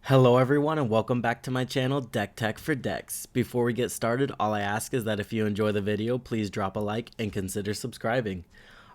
Hello everyone and welcome back to my channel Deck Tech for Decks. Before we get started, all I ask is that if you enjoy the video, please drop a like and consider subscribing.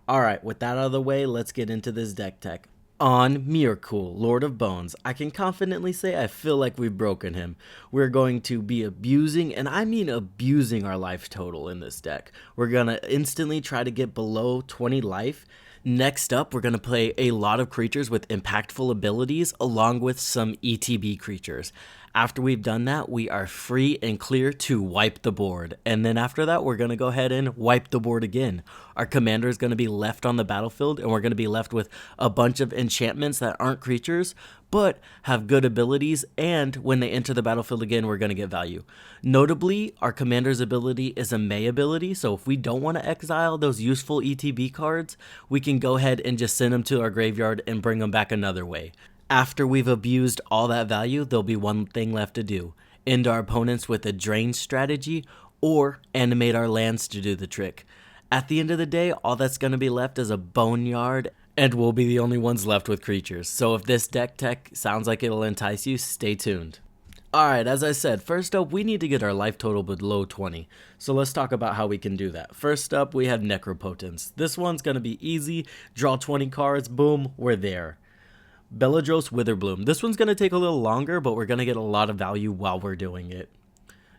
Alright, with that out of the way, let's get into this deck tech. On Myrkul, Lord of Bones, I can confidently say I feel like we've broken him. We're going to be abusing, and I mean abusing our life total in this deck. We're going to instantly try to get below 20 life. Next up, we're going to play a lot of creatures with impactful abilities along with some ETB creatures. After we've done that, we are free and clear to wipe the board. And then after that, we're going to go ahead and wipe the board again. Our commander is going to be left on the battlefield, and we're going to be left with a bunch of enchantments that aren't creatures, but have good abilities, and when they enter the battlefield again, we're going to get value. Notably, our commander's ability is a May ability, so if we don't want to exile those useful ETB cards, we can go ahead and just send them to our graveyard and bring them back another way. After we've abused all that value, there'll be one thing left to do. End our opponents with a drain strategy, or animate our lands to do the trick. At the end of the day, all that's going to be left is a boneyard, and we'll be the only ones left with creatures. So if this deck tech sounds like it'll entice you, stay tuned. Alright, as I said, first up, we need to get our life total below 20. So let's talk about how we can do that. First up, we have Necropotence. This one's going to be easy. Draw 20 cards, boom, we're there. Beledros Witherbloom. This one's going to take a little longer, but we're going to get a lot of value while we're doing it.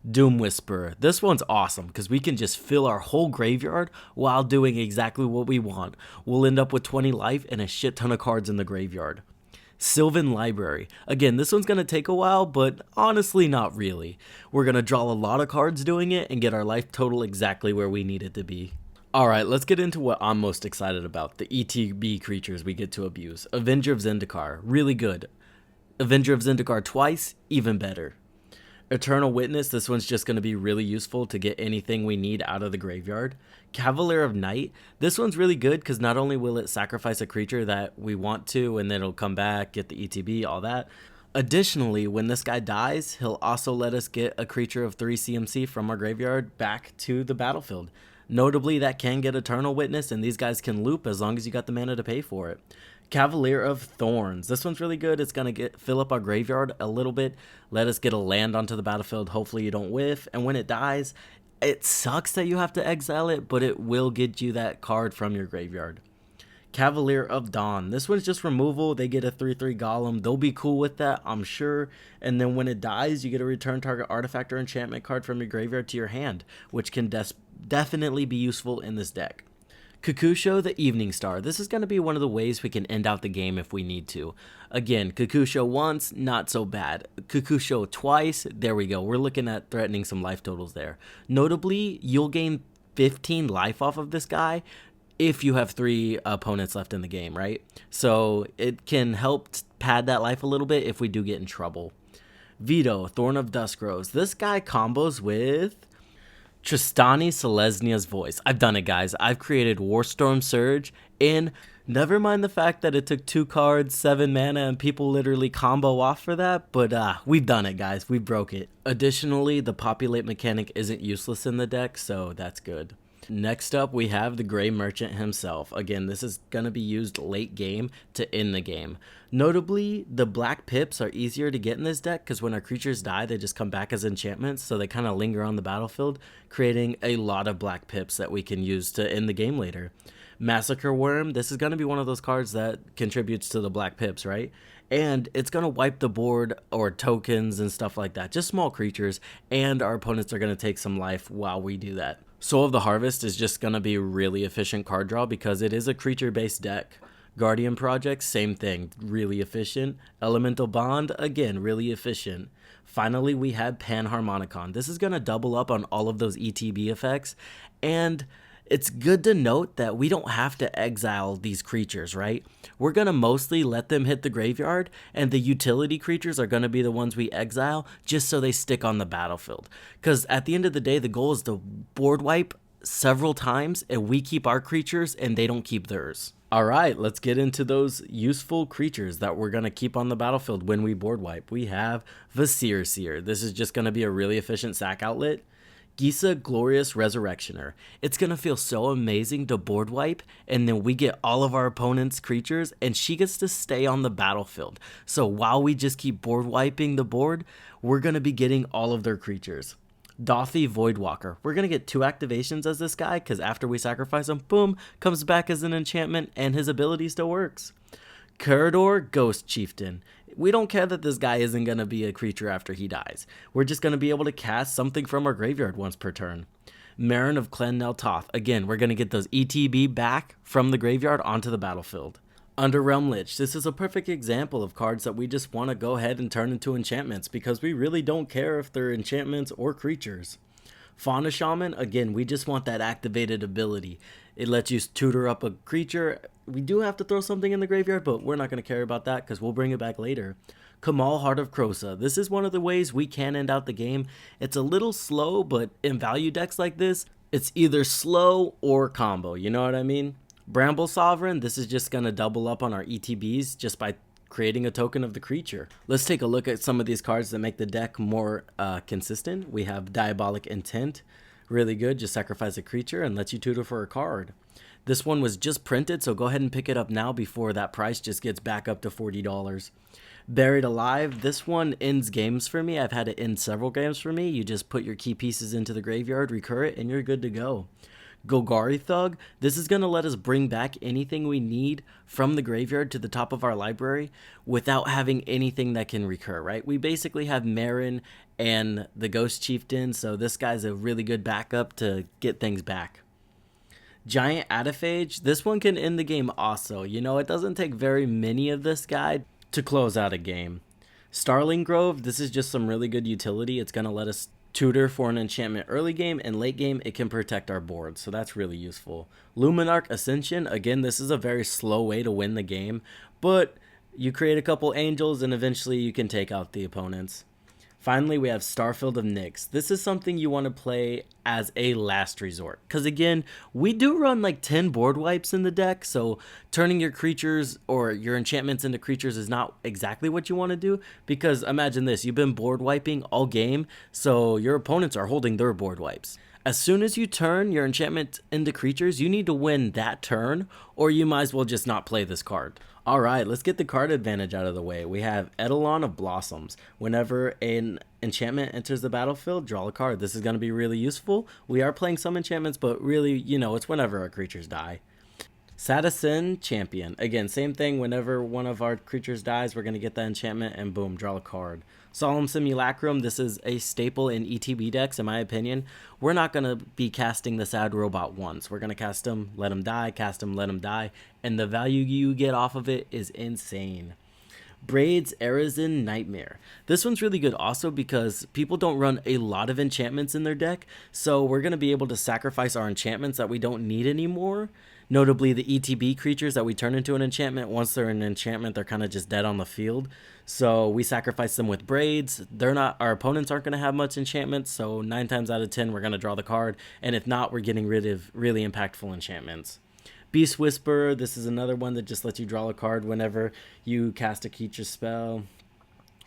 Doom Whisperer. This one's awesome because we can just fill our whole graveyard while doing exactly what we want. We'll end up with 20 life and a shit ton of cards in the graveyard. Sylvan Library. Again, this one's going to take a while, but honestly not really. We're going to draw a lot of cards doing it and get our life total exactly where we need it to be. Alright, let's get into what I'm most excited about, the ETB creatures we get to abuse. Avenger of Zendikar, really good. Avenger of Zendikar twice, even better. Eternal Witness, this one's just going to be really useful to get anything we need out of the graveyard. Cavalier of Night, this one's really good because not only will it sacrifice a creature that we want to and then it'll come back, get the ETB, all that. Additionally, when this guy dies, he'll also let us get a creature of 3 CMC from our graveyard back to the battlefield. Notably, that can get Eternal Witness, and these guys can loop as long as you got the mana to pay for it. Cavalier of Thorns. This one's really good. It's going to fill up our graveyard a little bit, let us get a land onto the battlefield. Hopefully you don't whiff, and when it dies, it sucks that you have to exile it, but it will get you that card from your graveyard. Cavalier of Dawn. This one's just removal. They get a 3/3 golem. They'll be cool with that, I'm sure. And then when it dies, you get a return target artifact or enchantment card from your graveyard to your hand, which can definitely be useful in this deck. Kakusho the Evening Star. This is going to be one of the ways we can end out the game if we need to. Again, Kakusho once, not so bad. Kakusho twice, there we go. We're looking at threatening some life totals there. Notably, you'll gain 15 life off of this guy if you have 3 opponents left in the game, right? So it can help pad that life a little bit if we do get in trouble. Vito, Thorn of Duskrose. This guy combos with Tristani Selesnia's Voice. I've done it, guys. I've created Warstorm Surge, and never mind the fact that it took 2 cards, 7 mana, and people literally combo off for that, but we've done it, guys. We broke it. Additionally, the Populate mechanic isn't useless in the deck, so that's good. Next up, we have the Gray Merchant himself. Again, this is going to be used late game to end the game. Notably, the black pips are easier to get in this deck because when our creatures die, they just come back as enchantments, so they kind of linger on the battlefield, creating a lot of black pips that we can use to end the game later. Massacre Worm, this is going to be one of those cards that contributes to the black pips, right? And it's going to wipe the board or tokens and stuff like that, just small creatures, and our opponents are going to take some life while we do that. Soul of the Harvest is just going to be a really efficient card draw because it is a creature-based deck. Guardian Project, same thing, really efficient. Elemental Bond, again, really efficient. Finally, we have Panharmonicon. This is going to double up on all of those ETB effects, and it's good to note that we don't have to exile these creatures, right? We're going to mostly let them hit the graveyard, and the utility creatures are going to be the ones we exile just so they stick on the battlefield. Because at the end of the day, the goal is to board wipe several times, and we keep our creatures, and they don't keep theirs. Alright, let's get into those useful creatures that we're going to keep on the battlefield when we board wipe. We have Vasir Seer. This is just going to be a really efficient sack outlet. Gisa Glorious Resurrectioner. It's gonna feel so amazing to board wipe, and then we get all of our opponent's creatures, and she gets to stay on the battlefield. So while we just keep board wiping the board, we're gonna be getting all of their creatures. Dothy Voidwalker. We're gonna get 2 activations as this guy, because after we sacrifice him, boom, comes back as an enchantment, and his ability still works. Corridor Ghost Chieftain. We don't care that this guy isn't going to be a creature after he dies. We're just going to be able to cast something from our graveyard once per turn. Marin of Clennel Toth. Again, we're going to get those ETB back from the graveyard onto the battlefield. Underrealm Lich. This is a perfect example of cards that we just want to go ahead and turn into enchantments because we really don't care if they're enchantments or creatures. Fauna Shaman, again, we just want that activated ability. It lets you tutor up a creature. We do have to throw something in the graveyard, but we're not going to care about that because we'll bring it back later. Kamal Heart of Krosa. This is one of the ways we can end out the game. It's a little slow, but in value decks like this, it's either slow or combo. You know what I mean? Bramble Sovereign, this is just going to double up on our ETBs just by creating a token of the creature. Let's take a look at some of these cards that make the deck more consistent. We have Diabolic Intent, really good, just sacrifice a creature and lets you tutor for a card. This one was just printed, so go ahead and pick it up now before that price just gets back up to $40. Buried Alive, this one ends games for me. I've had it end several games for me. You just put your key pieces into the graveyard, recur it, and you're good to go. Golgari Thug, this is going to let us bring back anything we need from the graveyard to the top of our library without having anything that can recur, right? We basically have Marin and the Ghost Chieftain, so this guy's a really good backup to get things back. Giant Adaphage, this one can end the game also. You know, it doesn't take very many of this guy to close out a game. Starling Grove, this is just some really good utility. It's going to let us tutor for an enchantment early game, and late game it can protect our board, so that's really useful. Luminarch Ascension, again, this is a very slow way to win the game, but you create a couple angels and eventually you can take out the opponents. Finally, we have Starfield of Nyx. This is something you want to play as a last resort. Because again, we do run like 10 board wipes in the deck. So turning your creatures or your enchantments into creatures is not exactly what you want to do. Because imagine this, you've been board wiping all game. So your opponents are holding their board wipes. As soon as you turn your enchantment into creatures, you need to win that turn, or you might as well just not play this card. Alright, let's get the card advantage out of the way. We have Eidolon of Blossoms. Whenever an enchantment enters the battlefield, draw a card. This is going to be really useful. We are playing some enchantments, but really, you know, it's whenever our creatures die. Sadacen Champion. Again, same thing. Whenever one of our creatures dies, we're going to get that enchantment and boom, draw a card. Solemn Simulacrum. This is a staple in ETB decks, in my opinion. We're not going to be casting the Sad Robot once. We're going to cast him, let him die, cast him, let him die. And the value you get off of it is insane. Braids Arisen Nightmare. This one's really good also because people don't run a lot of enchantments in their deck. So we're going to be able to sacrifice our enchantments that we don't need anymore. Notably the ETB creatures that we turn into an enchantment. Once they're an enchantment, they're kind of just dead on the field. So we sacrifice them with Braids. Our opponents aren't going to have much enchantments. So 9 times out of 10, we're going to draw the card. And if not, we're getting rid of really impactful enchantments. Beast Whisperer, this is another one that just lets you draw a card whenever you cast a creature spell.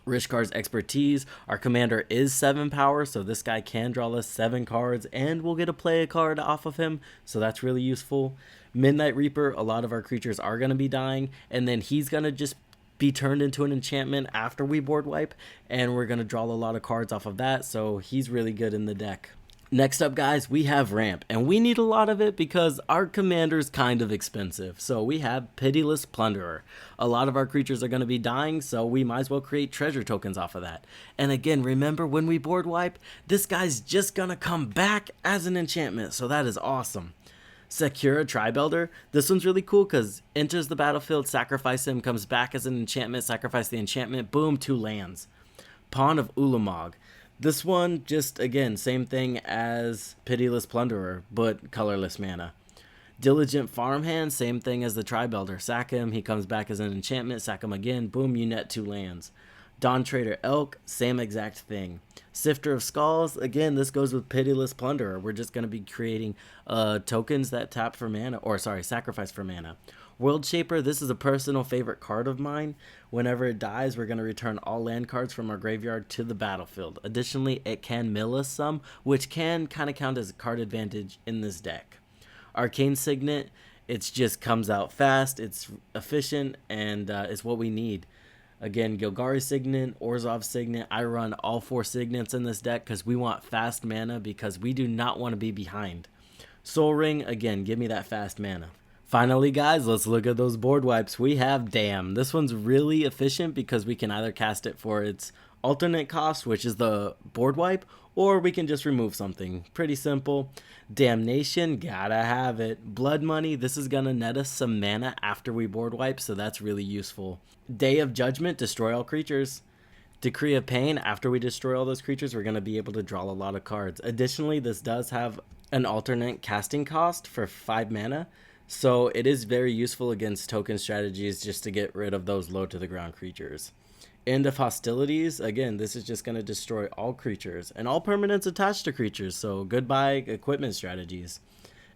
Rishkar's Expertise, our commander is 7 power, so this guy can draw us 7 cards, and we'll get to play a card off of him, so that's really useful. Midnight Reaper, a lot of our creatures are going to be dying, and then he's going to just be turned into an enchantment after we board wipe, and we're going to draw a lot of cards off of that, so he's really good in the deck. Next up, guys, we have Ramp, and we need a lot of it because our commander's kind of expensive. So we have Pitiless Plunderer. A lot of our creatures are going to be dying, so we might as well create treasure tokens off of that. And again, remember when we board wipe, this guy's just going to come back as an enchantment, so that is awesome. Sakura Tribuilder, this one's really cool because enters the battlefield, sacrifice him, comes back as an enchantment, sacrifice the enchantment, boom, 2 lands. Pawn of Ulamog. This one, just again, same thing as Pitiless Plunderer, but colorless mana. Diligent Farmhand, same thing as the Tribuilder. Sack him, he comes back as an enchantment, sack him again, boom, you net 2 lands. Dawn Trader Elk, same exact thing. Sifter of Skulls, again, this goes with Pitiless Plunderer. We're just going to be creating tokens that tap for mana, or sorry, sacrifice for mana. World Shaper, this is a personal favorite card of mine. Whenever it dies, we're going to return all land cards from our graveyard to the battlefield. Additionally, it can mill us some, which can kind of count as a card advantage in this deck. Arcane Signet, it just comes out fast, it's efficient, and it's what we need. Again, Gilgari Signet, Orzhov Signet, I run all 4 Signets in this deck because we want fast mana because we do not want to be behind. Soul Ring, again, give me that fast mana. Finally, guys, let's look at those board wipes. We have Damn. This one's really efficient because we can either cast it for its alternate cost, which is the board wipe, or we can just remove something. Pretty simple. Damnation, gotta have it. Blood Money, this is gonna net us some mana after we board wipe, so that's really useful. Day of Judgment, destroy all creatures. Decree of Pain, after we destroy all those creatures, we're gonna be able to draw a lot of cards. Additionally, this does have an alternate casting cost for 5 mana. So it is very useful against token strategies just to get rid of those low to the ground creatures. End of Hostilities, again, this is just going to destroy all creatures and all permanents attached to creatures, so goodbye equipment strategies.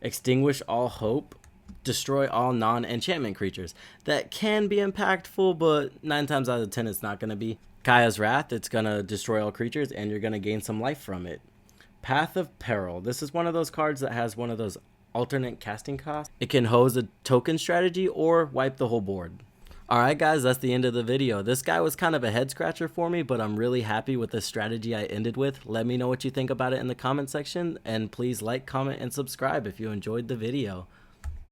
Extinguish all hope, destroy all non-enchantment creatures. That can be impactful, but 9 times out of 10 it's not going to be. Kaya's Wrath, it's going to destroy all creatures and you're going to gain some life from it. Path of Peril, this is one of those cards that has one of those alternate casting costs. It can hose a token strategy or wipe the whole board. Alright guys, that's the end of the video. This guy was kind of a head scratcher for me, but I'm really happy with the strategy I ended with. Let me know what you think about it in the comment section, and please like, comment, and subscribe if you enjoyed the video.